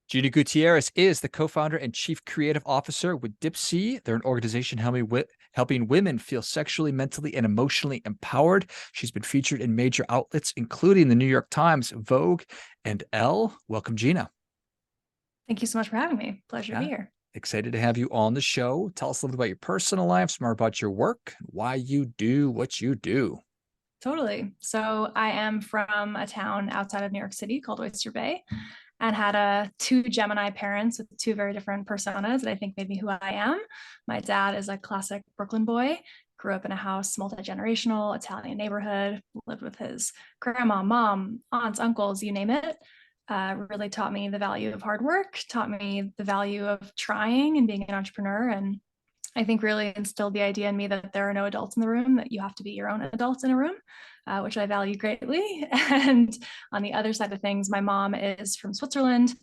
Gina Gutierrez is the co-founder and chief creative officer with Dipsea. They're an organization helping women feel sexually, mentally, and emotionally empowered. She's been featured in major outlets, including the New York Times, Vogue, and Elle. Welcome, Gina. Thank you so much for having me. Pleasure to be Yeah, here. excited to have you on the show. Tell us a little bit about your personal life, some more about your work, why you do what you do. Totally. So I am from a town outside of New York City called Oyster Bay and had two Gemini parents with two very different personas that I think made me who I am. My dad is a classic Brooklyn boy, grew up in a house, multi-generational Italian neighborhood, lived with his grandma, mom, aunts, uncles, you name it. Really taught me the value of hard work, taught me the value of trying and being an entrepreneur, and I think really instilled the idea in me that there are no adults in the room, that you have to be your own adults in a room, which I value greatly. And on the other side of things, my mom is from Switzerland.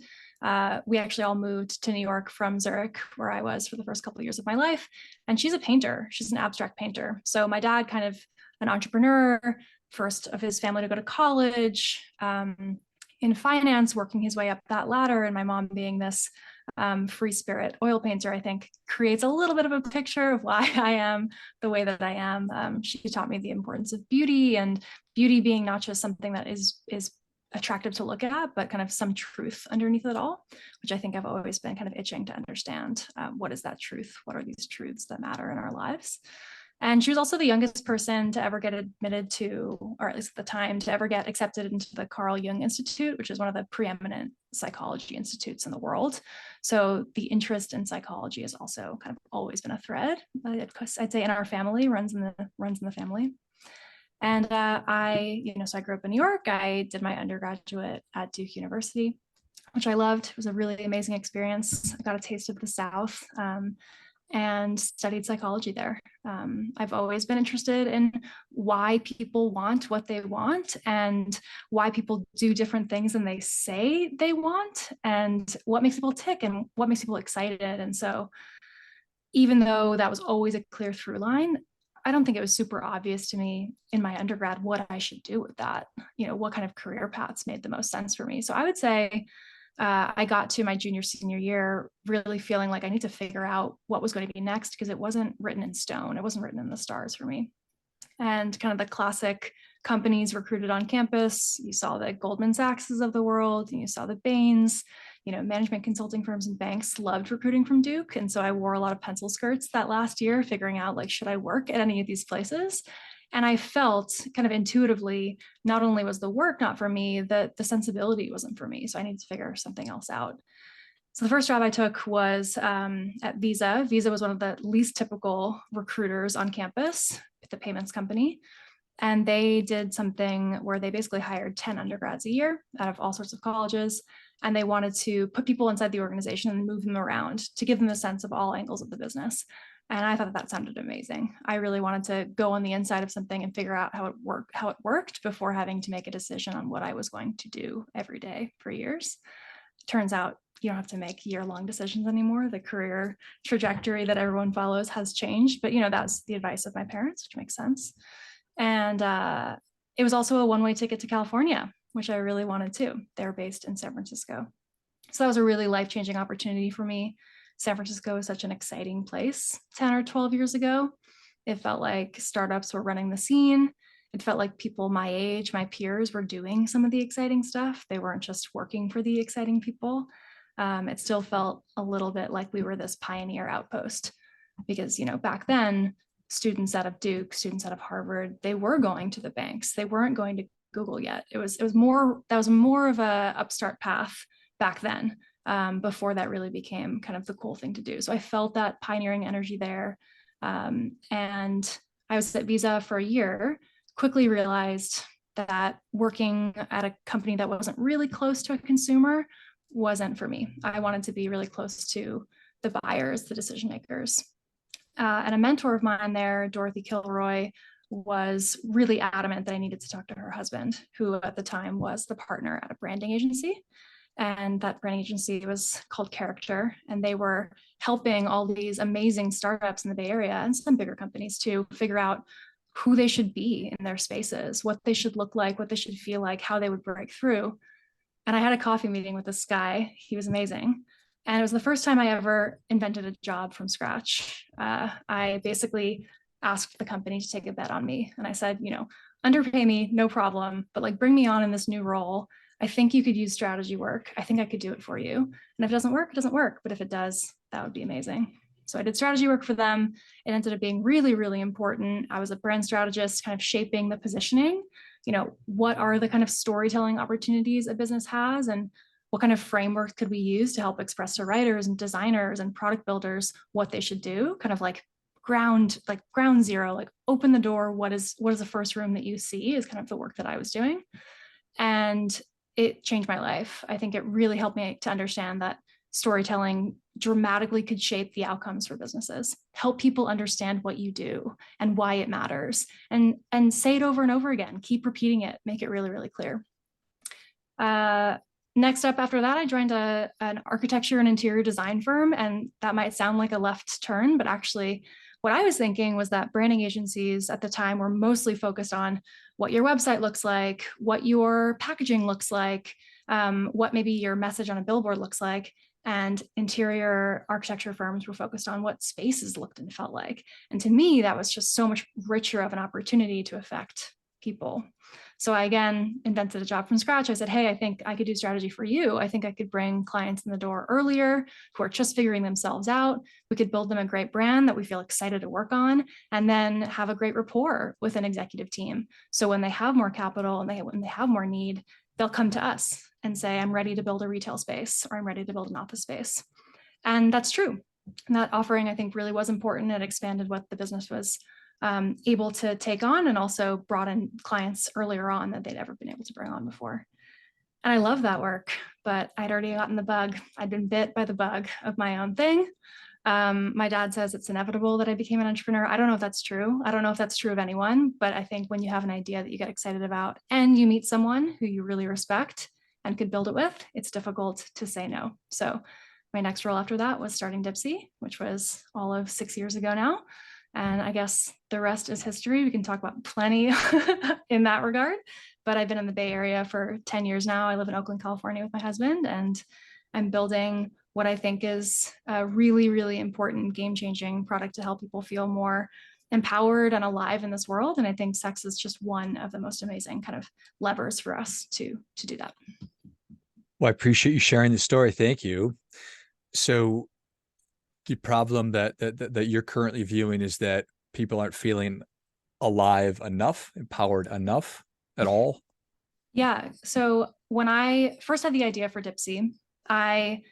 We actually all moved to New York from Zurich, where I was for the first couple of years of my life. And she's a painter. She's an abstract painter. So my dad, kind of an entrepreneur, first of his family to go to college, in finance, working his way up that ladder, and my mom being this free spirit oil painter, I think creates a little bit of a picture of why I am the way that I am. She taught me the importance of beauty, and beauty being not just something that is attractive to look at, but kind of some truth underneath it all, which I think I've always been kind of itching to understand. What is that truth? What are these truths that matter in our lives? And she was also the youngest person to ever get admitted to, or at least at the time, to ever get accepted into the Carl Jung Institute, which is one of the preeminent psychology institutes in the world. So the interest in psychology has also kind of always been a thread. I'd say in our family, runs in the family. And so I grew up in New York. I did my undergraduate at Duke University, which I loved. It was a really amazing experience. I got a taste of the South. And studied psychology there. I've always been interested in why people want what they want and why people do different things than they say they want, and what makes people tick and what makes people excited. And so even though that was always a clear through line, I don't think it was super obvious to me in my undergrad what I should do with that, what kind of career paths made the most sense for me. So I would say I got to my senior year really feeling like I need to figure out what was going to be next, because it wasn't written in stone. It wasn't written in the stars for me. And kind of the classic companies recruited on campus, you saw the Goldman Sachs's of the world, and you saw the Bains, management consulting firms and banks loved recruiting from Duke. And so I wore a lot of pencil skirts that last year, figuring out, like, should I work at any of these places? And I felt kind of intuitively, not only was the work not for me, the sensibility wasn't for me. So I needed to figure something else out. So the first job I took was at Visa. Visa was one of the least typical recruiters on campus, the payments company. And they did something where they basically hired 10 undergrads a year out of all sorts of colleges. And they wanted to put people inside the organization and move them around to give them a sense of all angles of the business. And I thought that sounded amazing. I really wanted to go on the inside of something and figure out how it worked before having to make a decision on what I was going to do every day for years. Turns out you don't have to make year-long decisions anymore. The career trajectory that everyone follows has changed, but that's the advice of my parents, which makes sense. And it was also a one-way ticket to California, which I really wanted too. They're based in San Francisco. So that was a really life-changing opportunity for me. San Francisco is such an exciting place. 10 or 12 years ago, it felt like startups were running the scene. It felt like people my age, my peers, were doing some of the exciting stuff. They weren't just working for the exciting people. It still felt a little bit like we were this pioneer outpost, because back then, students out of Duke, students out of Harvard, they were going to the banks. They weren't going to Google yet. That was more of a upstart path back then, before that really became kind of the cool thing to do. So I felt that pioneering energy there. And I was at Visa for a year, quickly realized that working at a company that wasn't really close to a consumer wasn't for me. I wanted to be really close to the buyers, the decision makers. And a mentor of mine there, Dorothy Kilroy, was really adamant that I needed to talk to her husband, who at the time was the partner at a branding agency. And that branding agency was called Character. And they were helping all these amazing startups in the Bay Area and some bigger companies to figure out who they should be in their spaces, what they should look like, what they should feel like, how they would break through. And I had a coffee meeting with this guy. He was amazing. And it was the first time I ever invented a job from scratch. I basically asked the company to take a bet on me. And I said, underpay me, no problem, but like bring me on in this new role. I think you could use strategy work. I think I could do it for you. And if it doesn't work, it doesn't work. But if it does, that would be amazing. So I did strategy work for them. It ended up being really, really important. I was a brand strategist, kind of shaping the positioning. What are the kind of storytelling opportunities a business has, and what kind of framework could we use to help express to writers and designers and product builders what they should do, kind of like ground zero, like open the door. What is the first room that you see is kind of the work that I was doing. And it changed my life. I think it really helped me to understand that storytelling dramatically could shape the outcomes for businesses, help people understand what you do and why it matters, and say it over and over again, keep repeating it, make it really, really clear. Next up after that, I joined an architecture and interior design firm. And that might sound like a left turn, but actually what I was thinking was that branding agencies at the time were mostly focused on what your website looks like, what your packaging looks like, what maybe your message on a billboard looks like. And interior architecture firms were focused on what spaces looked and felt like. And to me, that was just so much richer of an opportunity to affect people. So I, again, invented a job from scratch. I said, hey, I think I could do strategy for you. I think I could bring clients in the door earlier who are just figuring themselves out. We could build them a great brand that we feel excited to work on, and then have a great rapport with an executive team. So when they have more capital and when they have more need, they'll come to us and say, I'm ready to build a retail space, or I'm ready to build an office space. And that's true. And that offering, I think, really was important. It expanded what the business was able to take on, and also brought in clients earlier on that they'd never been able to bring on before. And I love that work, but I'd already gotten the bug. I'd been bit by the bug of my own thing. My dad says it's inevitable that I became an entrepreneur. I don't know if that's true. I don't know if that's true of anyone, but I think when you have an idea that you get excited about and you meet someone who you really respect and could build it with, it's difficult to say no. So my next role after that was starting Dipsea, which was all of 6 years ago now. And I guess the rest is history. We can talk about plenty in that regard, but I've been in the Bay Area for 10 years now. I live in Oakland, California with my husband, and I'm building what I think is a really, really important game-changing product to help people feel more empowered and alive in this world. And I think sex is just one of the most amazing kind of levers for us to do that. Well, I appreciate you sharing the story. Thank you. So the problem that you're currently viewing is that people aren't feeling alive enough, empowered enough at all. Yeah. So when I first had the idea for Dipsea, I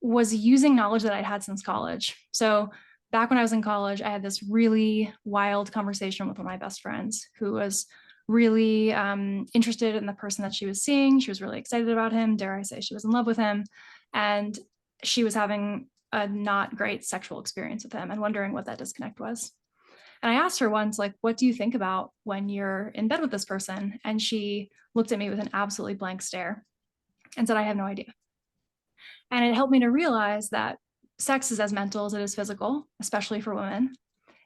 was using knowledge that I'd had since college. So back when I was in college, I had this really wild conversation with one of my best friends who was really interested in the person that she was seeing. She was really excited about him. Dare I say she was in love with him. And she was having a not great sexual experience with him and wondering what that disconnect was. And I asked her once, like, what do you think about when you're in bed with this person? And she looked at me with an absolutely blank stare and said, I have no idea. And it helped me to realize that sex is as mental as it is physical, especially for women.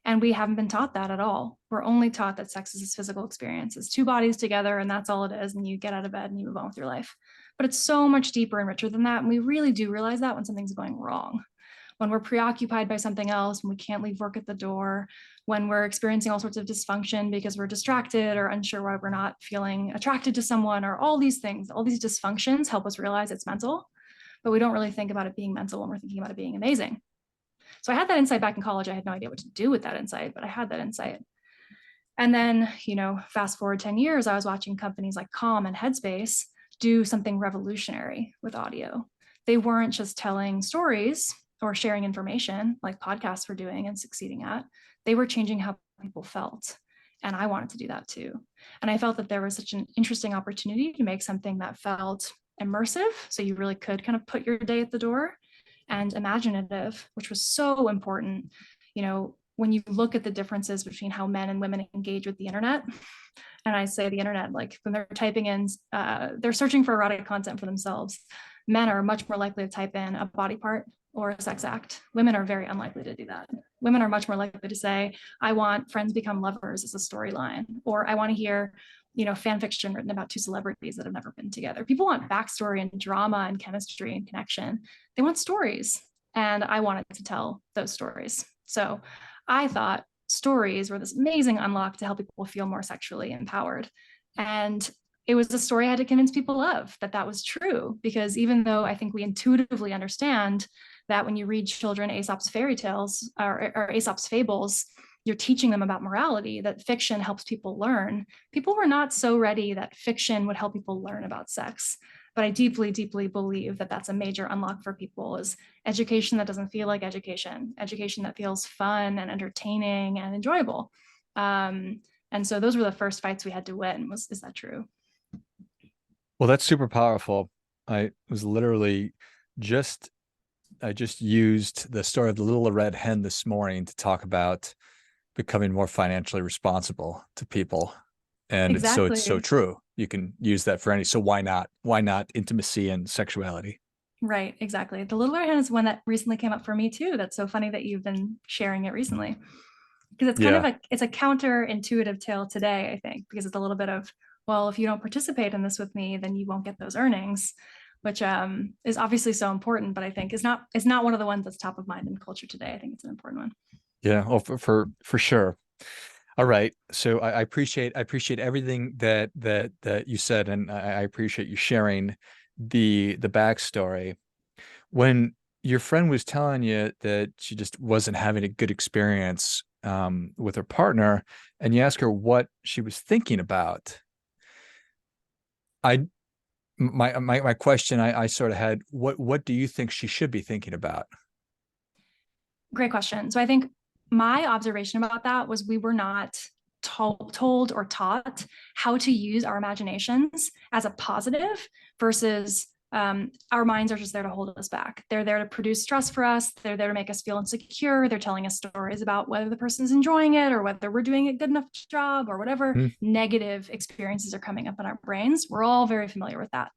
And we haven't been taught that at all. We're only taught that sex is this physical experience. It's two bodies together, and that's all it is. And you get out of bed and you move on with your life. But it's so much deeper and richer than that. And we really do realize that when something's going wrong, when we're preoccupied by something else, when we can't leave work at the door, when we're experiencing all sorts of dysfunction because we're distracted or unsure why we're not feeling attracted to someone, or all these things, all these dysfunctions help us realize it's mental, but we don't really think about it being mental when we're thinking about it being amazing. So I had that insight back in college. I had no idea what to do with that insight, but I had that insight. And then, fast forward 10 years, I was watching companies like Calm and Headspace do something revolutionary with audio. They weren't just telling stories or sharing information like podcasts were doing and succeeding at. They were changing how people felt. And I wanted to do that too. And I felt that there was such an interesting opportunity to make something that felt immersive. So you really could kind of put your day at the door, and imaginative, which was so important. When you look at the differences between how men and women engage with the internet, and I say the internet, like when they're typing in, they're searching for erotic content for themselves. Men are much more likely to type in a body part or a sex act. Women are very unlikely to do that. Women are much more likely to say, I want friends become lovers as a storyline, or I want to hear fan fiction written about two celebrities that have never been together. People want backstory and drama and chemistry and connection. They want stories. And I wanted to tell those stories. So I thought stories were this amazing unlock to help people feel more sexually empowered. And it was a story I had to convince people of, that was true. Because even though I think we intuitively understand that when you read children Aesop's fairy tales or Aesop's fables, you're teaching them about morality, that fiction helps people learn. People were not so ready that fiction would help people learn about sex. But I deeply, deeply believe that that's a major unlock for people, is education that doesn't feel like education that feels fun and entertaining and enjoyable. And so those were the first fights we had to win. Is that true? Well, that's super powerful. I was literally just I just used the story of the little red hen this morning to talk about becoming more financially responsible to people. And it's so Exactly. true. You can use that for any. So why not? Why not intimacy and sexuality? Right, exactly. The Little Red Hen is one that recently came up for me too. That's so funny that you've been sharing it recently, because it's kind of Yeah. it's a counterintuitive tale today, I think, because it's a little bit of, well, if you don't participate in this with me, then you won't get those earnings, which is obviously so important, but I think is not one of the ones that's top of mind in culture today. I think it's an important one. Yeah. Oh, for sure. All right. So I appreciate everything that you said, and I appreciate you sharing the backstory. When your friend was telling you that she just wasn't having a good experience with her partner, and you ask her what she was thinking about, I my question I sort of had, what do you think she should be thinking about? Great question. So I think my observation about that was we were not told or taught how to use our imaginations as a positive versus our minds are just there to hold us back. They're there to produce stress for us. They're there to make us feel insecure. They're telling us stories about whether the person's enjoying it or whether we're doing a good enough job or whatever Hmm. negative experiences are coming up in our brains. We're all very familiar with that.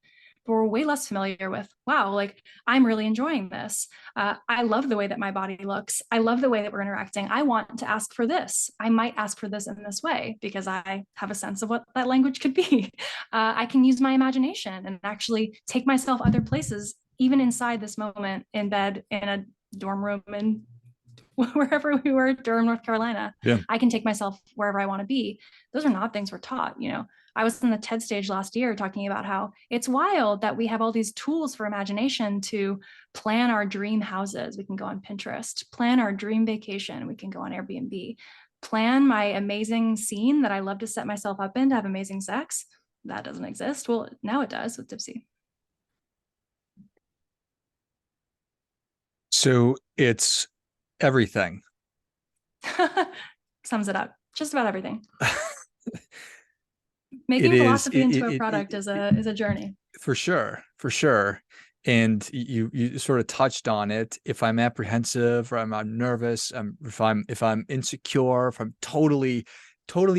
But we're way less familiar with, wow, like I'm really enjoying this. I love the way that my body looks. I love the way that we're interacting. I want to ask for this. I might ask for this in this way because I have a sense of what that language could be. I can use my imagination and actually take myself other places, even inside this moment in bed in a dorm room in wherever we were, Durham, North Carolina. Yeah. I can take myself wherever I want to be. Those are not things we're taught. I was in the TED stage last year talking about how it's wild that we have all these tools for imagination to plan our dream houses. We can go on Pinterest, plan our dream vacation. We can go on Airbnb, plan my amazing scene that I love to set myself up in to have amazing sex. That doesn't exist. Well, now it does with Dipsea. So it's everything. Sums it up. Just about everything. It Making is philosophy into a product is a journey. for sure, for sure. And you sort of touched on it. If I'm apprehensive or I'm nervous, if I'm insecure, if I'm totally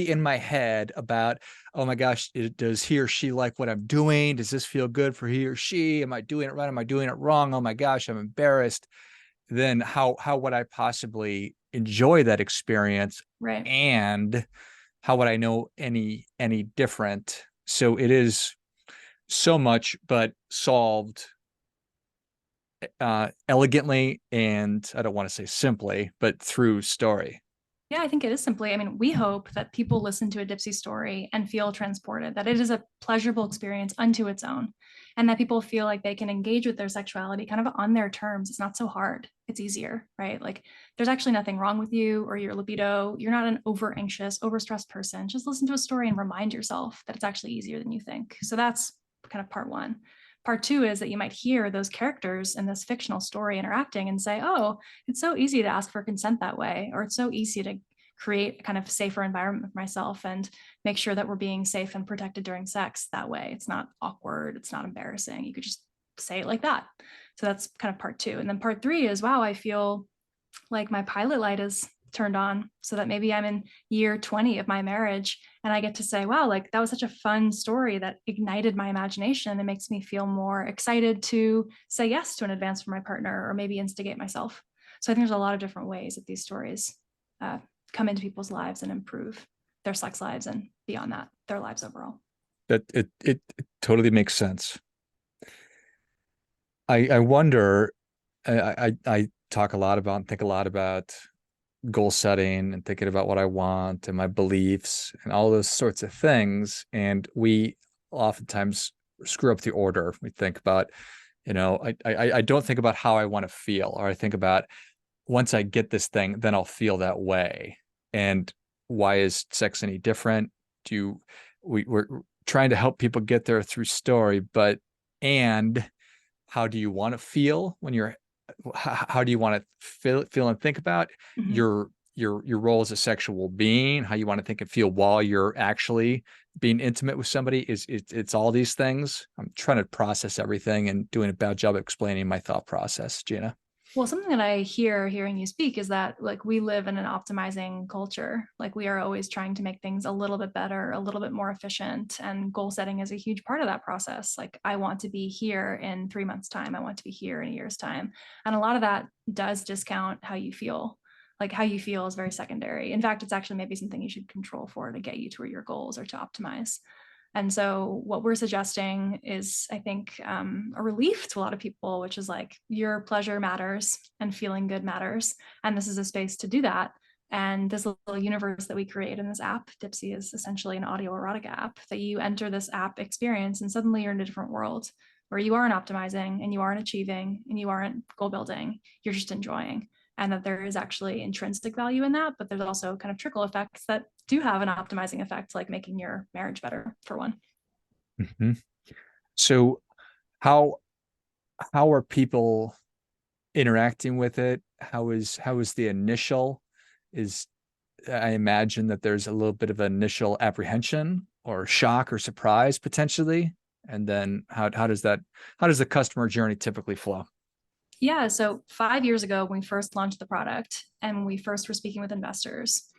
in my head about, oh my gosh, does he or she like what I'm doing? Does this feel good for he or she? Am I doing it right? Am I doing it wrong? Oh my gosh, I'm embarrassed. Then how would I possibly enjoy that experience? Right. And how would I know any different? So it is so much, but solved elegantly, and I don't want to say simply, but through story. Yeah, I think it is simply. I mean, we hope that people listen to a Dipsea story and feel transported, that it is a pleasurable experience unto its own, and that people feel like they can engage with their sexuality kind of on their terms. It's not so hard. It's easier, right? Like there's actually nothing wrong with you or your libido. You're not an over anxious, over stressed person. Just listen to a story and remind yourself that it's actually easier than you think. So that's kind of part one. Part two is that you might hear those characters in this fictional story interacting and say, oh, it's so easy to ask for consent that way, or it's so easy to create a kind of safer environment for myself and make sure that we're being safe and protected during sex that way. It's not awkward. It's not embarrassing. You could just say it like that. So that's kind of part two. And then part three is, wow, I feel like my pilot light is turned on, so that maybe I'm in year 20 of my marriage and I get to say, wow, like that was such a fun story that ignited my imagination. It makes me feel more excited to say yes to an advance for my partner or maybe instigate myself. So I think there's a lot of different ways that these stories uh, come into people's lives and improve their sex lives and beyond that, their lives overall. That it totally makes sense. I wonder, I talk a lot about and think a lot about goal setting and thinking about what I want and my beliefs and all those sorts of things. And we oftentimes screw up the order. We think about, I don't think about how I want to feel, or I think about once I get this thing, then I'll feel that way. And why is sex any different? We're trying to help people get there through story, and how do you want to feel when how do you want to feel and think about your role as a sexual being, how you want to think and feel while you're actually being intimate with somebody? It's all these things. I'm trying to process everything and doing a bad job of explaining my thought process, Gina. Well, something that I hearing you speak is that like we live in an optimizing culture. Like we are always trying to make things a little bit better, a little bit more efficient, and goal setting is a huge part of that process. Like I want to be here in 3 months' time. I want to be here in a year's time. And a lot of that does discount how you feel. Like how you feel is very secondary. In fact, it's actually maybe something you should control for to get you to where your goals are to optimize. And so what we're suggesting is, I think, a relief to a lot of people, which is like your pleasure matters and feeling good matters. And this is a space to do that. And this little universe that we create in this app, Dipsea, is essentially an audio erotic app that you enter this app experience and suddenly you're in a different world where you aren't optimizing and you aren't achieving and you aren't goal building. You're just enjoying. And that there is actually intrinsic value in that, but there's also kind of trickle effects that do have an optimizing effect, like making your marriage better, for one. Mm-hmm. So how are people interacting with it? How is the initial? I imagine that there's a little bit of initial apprehension or shock or surprise potentially, and then how does the customer journey typically flow? Yeah, so 5 years ago, when we first launched the product and we first were speaking with investors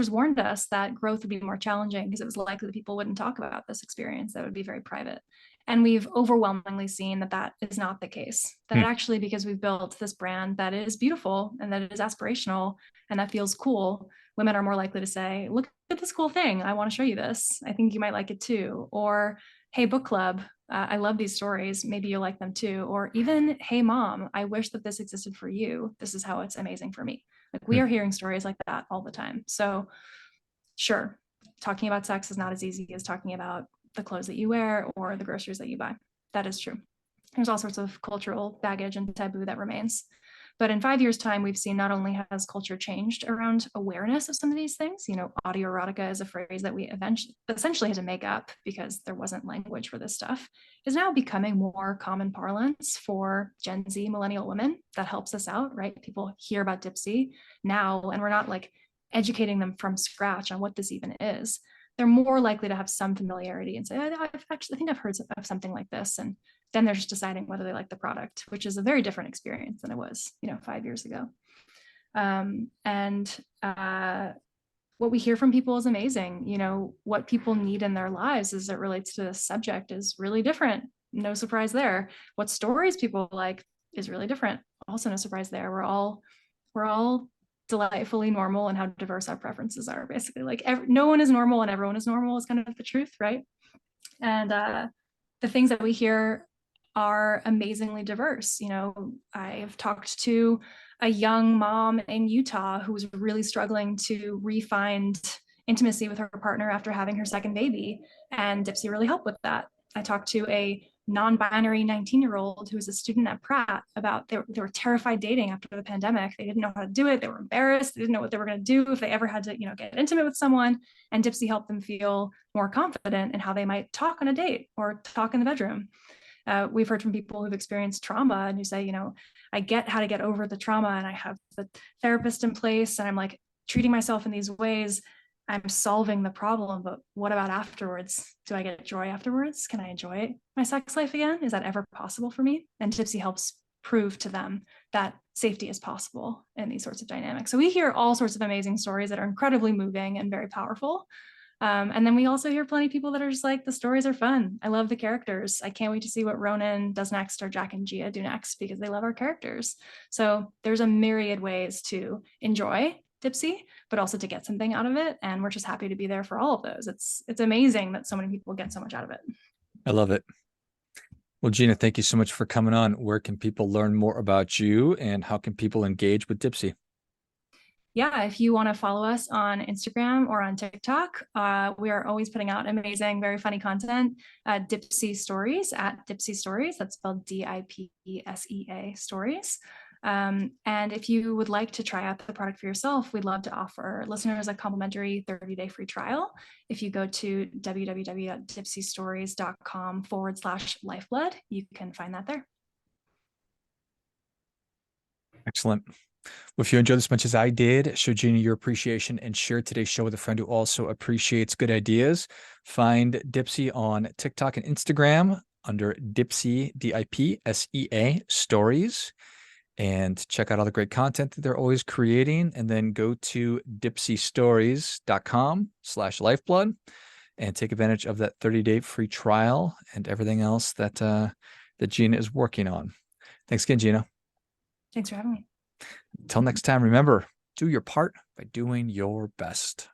warned us that growth would be more challenging because it was likely that people wouldn't talk about this experience, that would be very private. And we've overwhelmingly seen that that is not the case. That actually, because we've built this brand that is beautiful and that is aspirational and that feels cool, women are more likely to say, look at this cool thing. I want to show you this. I think you might like it too. Or, hey, book club, I love these stories. Maybe you'll like them too. Or even, hey, mom, I wish that this existed for you. This is how it's amazing for me. Like we are hearing stories like that all the time. So sure, talking about sex is not as easy as talking about the clothes that you wear or the groceries that you buy. That is true. There's all sorts of cultural baggage and taboo that remains. But in 5 years' time, we've seen not only has culture changed around awareness of some of these things, audio erotica is a phrase that we essentially had to make up because there wasn't language for this stuff, is now becoming more common parlance for Gen Z millennial women. That helps us out, right? People hear about Dipsea now, and we're not like educating them from scratch on what this even is. They're more likely to have some familiarity and say, I think I've heard of something like this. And then they're just deciding whether they like the product, which is a very different experience than it was, 5 years ago. What we hear from people is amazing. What people need in their lives as it relates to this subject is really different. No surprise there. What stories people like is really different. Also no surprise there. We're all delightfully normal and how diverse our preferences are, basically. Like no one is normal and everyone is normal is kind of the truth, right? And the things that we hear are amazingly diverse. I've talked to a young mom in Utah who was really struggling to re-find intimacy with her partner after having her second baby, and Dipsea really helped with that. I talked to a non-binary 19-year-old who was a student at Pratt about they were terrified dating after the pandemic. They didn't know how to do it. They were embarrassed. They didn't know what they were going to do if they ever had to, get intimate with someone. And Dipsea helped them feel more confident in how they might talk on a date or talk in the bedroom. We've heard from people who've experienced trauma and who say, I get how to get over the trauma and I have the therapist in place and I'm like treating myself in these ways. I'm solving the problem, but what about afterwards? Do I get joy afterwards? Can I enjoy my sex life again? Is that ever possible for me? And Dipsea helps prove to them that safety is possible in these sorts of dynamics. So we hear all sorts of amazing stories that are incredibly moving and very powerful. And then we also hear plenty of people that are just like, the stories are fun. I love the characters. I can't wait to see what Ronan does next or Jack and Gia do next because they love our characters. So there's a myriad ways to enjoy Dipsea, but also to get something out of it. And we're just happy to be there for all of those. It's amazing that so many people get so much out of it. I love it. Well, Gina, thank you so much for coming on. Where can people learn more about you and how can people engage with Dipsea? Yeah, if you want to follow us on Instagram or on TikTok, we are always putting out amazing, very funny content. Dipsea Stories at Dipsea Stories. That's spelled Dipsea Stories. And if you would like to try out the product for yourself, we'd love to offer listeners a complimentary 30-day free trial. If you go to www.dipseastories.com/lifeblood, you can find that there. Excellent. Well, if you enjoyed this as much as I did, show Gina your appreciation and share today's show with a friend who also appreciates good ideas. Find Dipsea on TikTok and Instagram under Dipsea, Dipsea Stories, and check out all the great content that they're always creating. And then go to dipseastories.com/lifeblood and take advantage of that 30-day free trial and everything else that that Gina is working on. Thanks again, Gina. Thanks for having me. Until next time, remember, do your part by doing your best.